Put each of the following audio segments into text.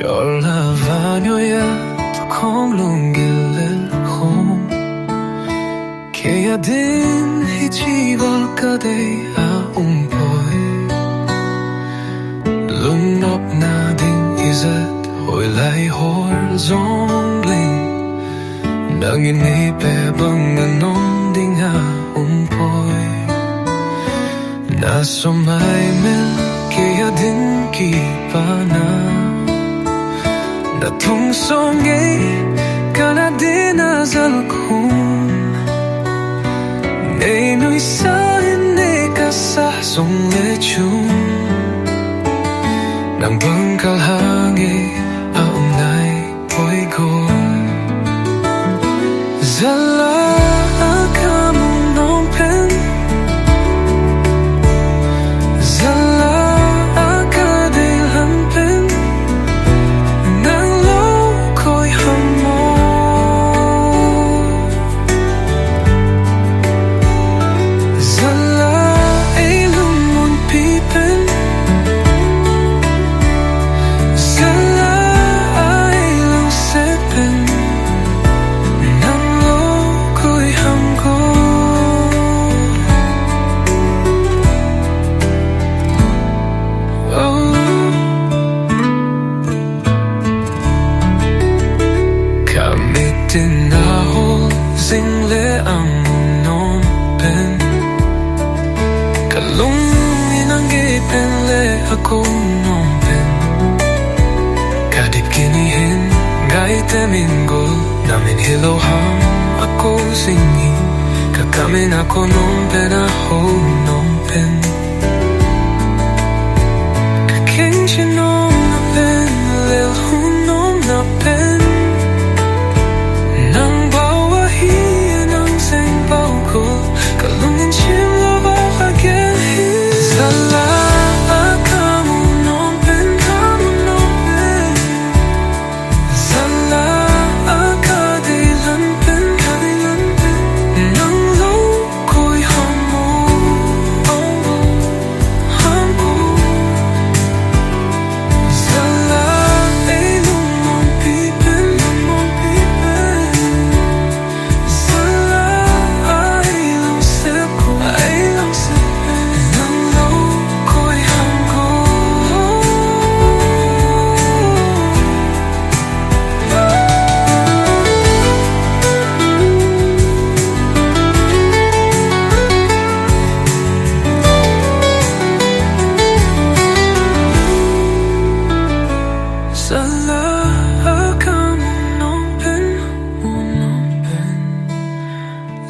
Chollha vahnoiya toukhom lunggel lelkhom Keiya din hichi kadei aumpoi Lungnopna din ijat hoilai jongleng neipeh banga ding aumpoi na somai Keiya din kipana na tongso ngei kana din ajalkhun nuisah jongle chun Nangbang kalha naipoi Zalah kamu Zalah kadei Zingle amun pen kalung inangge pen le ako pen kadip kinihin ngei temingol namin hiloham ako singin kakamin ako pen aho pen kaking chinom na pen lelkhom na pen Zalah kamu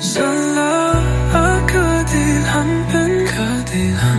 Zalah kadei